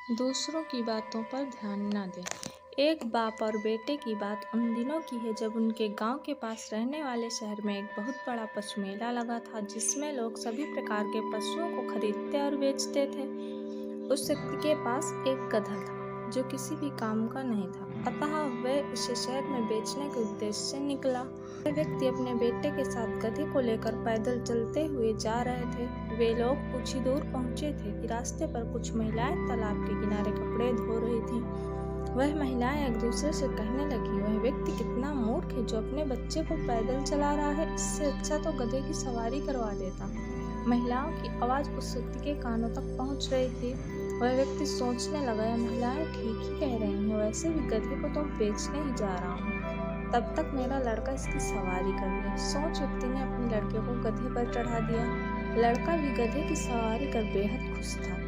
दूसरों की बातों पर ध्यान न दें। एक बाप और बेटे की बात उन दिनों की है जब उनके गांव के पास रहने वाले शहर में एक बहुत बड़ा पशु मेला लगा था, जिसमें लोग सभी प्रकार के पशुओं को खरीदते और बेचते थे। उस व्यक्ति के पास एक गधा था जो किसी भी काम का नहीं था, अतः वह उसे शहर में बेचने के उद्देश्य से निकला। वह व्यक्ति अपने बेटे के साथ गधे को लेकर पैदल चलते हुए जा रहे थे। वे लोग कुछ ही दूर पहुंचे थे कि रास्ते पर कुछ महिलाएं तालाब के किनारे कपड़े धो रही थीं। वह महिलाएं एक दूसरे से कहने लगी, वह व्यक्ति कितना मूर्ख है जो अपने बच्चे को पैदल चला रहा है, इससे अच्छा तो गधे की सवारी करवा देता। महिलाओं की आवाज उस व्यक्ति के कानों तक पहुंच रही थी। वह व्यक्ति सोचने लगा, यह महिलाएं ठीक ही कह रही हैं, वैसे भी गधे को तो बेचने ही जा रहा हूँ, तब तक मेरा लड़का इसकी सवारी कर ले। सोच व्यक्ति ने अपने लड़के को गधे पर चढ़ा दिया। लड़का भी गधे की सवारी कर बेहद खुश था।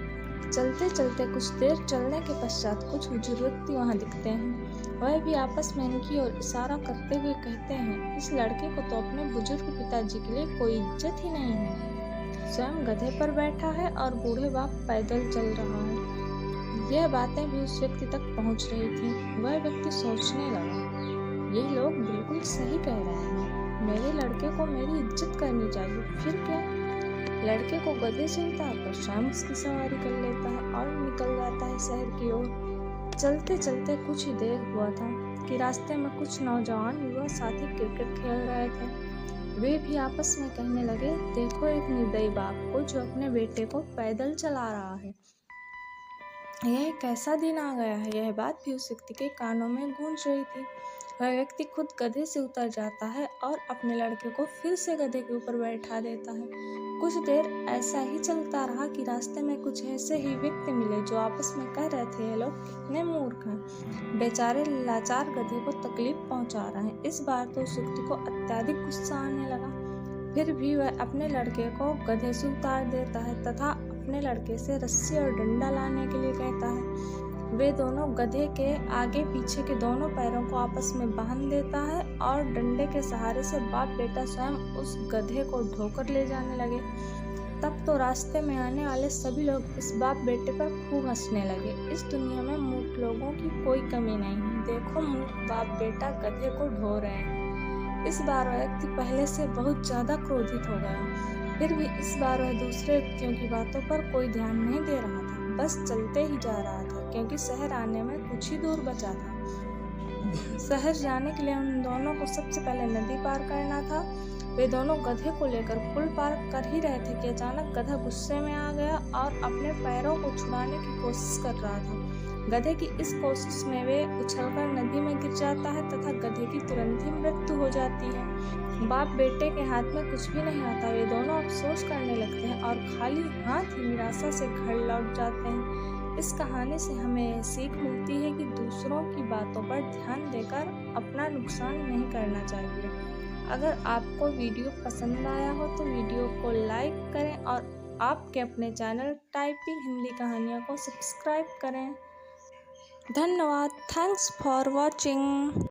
चलते चलते कुछ देर चलने के पश्चात कुछ बुजुर्ग व्यक्ति वहां दिखते हैं। वह भी आपस में इनकी ओर इशारा करते हुए कहते हैं, इस लड़के को तो अपने बुजुर्ग पिताजी के लिए कोई इज्जत ही नहीं है। स्वयं गधे पर बैठा है और बूढ़े बाप पैदल चल रहा है। यह बातें भी उस व्यक्ति तक पहुंच रही थी। वह व्यक्ति सोचने लगा, ये लोग बिल्कुल सही कह रहे हैं, मेरे लड़के को मेरी इज्जत करनी चाहिए। फिर क्या, लड़के को गधे से उतारकर स्वयं उसकी सवारी कर लेता है और निकल जाता है शहर की ओर। चलते चलते कुछ ही देर हुआ था कि रास्ते में कुछ नौजवान युवा साथी क्रिकेट खेल रहे थे। वे भी आपस में कहने लगे, देखो एक निर्दयी बाप को जो अपने बेटे को पैदल चला रहा है। यह कैसा दिन आ गया है। यह बात भी उस व्यक्ति के कानों में गूंज रही थी। वह व्यक्ति खुद गधे से उतर जाता है और अपने लड़के को फिर से गधे के ऊपर बैठा देता है। कुछ देर ऐसा ही चलता रहा कि रास्ते में कुछ ऐसे ही व्यक्ति मिले जो आपस में कह रहे थे, ये लोग कितने मूर्ख हैं, बेचारे लाचार गधे को तकलीफ पहुंचा रहे हैं। इस बार तो उस व्यक्ति को अत्यधिक गुस्सा आने लगा। फिर भी वह अपने लड़के को गधे से उतार देता है तथा अपने लड़के से रस्सी और डंडा लाने के लिए कहता है। वे दोनों गधे के आगे पीछे के दोनों पैरों को आपस में बांध देता है और डंडे के सहारे से बाप बेटा स्वयं उस गधे को ढोकर ले जाने लगे। तब तो रास्ते में आने वाले सभी लोग इस बाप बेटे पर खूब हंसने लगे। इस दुनिया में मूर्ख लोगों की कोई कमी नहीं है, देखो मूर्ख बाप बेटा गधे को ढो रहे हैं। इस बार वह व्यक्ति पहले से बहुत ज्यादा क्रोधित हो गया। फिर भी इस बार वह दूसरे व्यक्तियों की बातों पर कोई ध्यान नहीं दे रहा था, बस चलते ही जा रहा था, क्योंकि शहर आने में कुछ ही दूर बचा था। शहर जाने के लिए उन दोनों को सबसे पहले नदी पार करना था। वे दोनों गधे को लेकर पुल पार कर ही रहे थे कि अचानक गधा गुस्से में आ गया और अपने पैरों को छुड़ाने की कोशिश कर रहा था। गधे की इस कोशिश में वे उछलकर नदी में गिर जाता है तथा गधे की तुरंत ही मृत्यु हो जाती है। बाप बेटे के हाथ में कुछ भी नहीं आता। वे दोनों अफसोस करने लगते हैं और खाली हाथ ही निराशा से घर लौट जाते हैं। इस कहानी से हमें यह सीख मिलती है कि दूसरों की बातों पर ध्यान देकर अपना नुकसान नहीं करना चाहिए। अगर आपको वीडियो पसंद आया हो तो वीडियो को लाइक करें और आपके अपने चैनल टाइपिंग हिंदी कहानियों को सब्सक्राइब करें। धन्यवाद। Thanks for watching.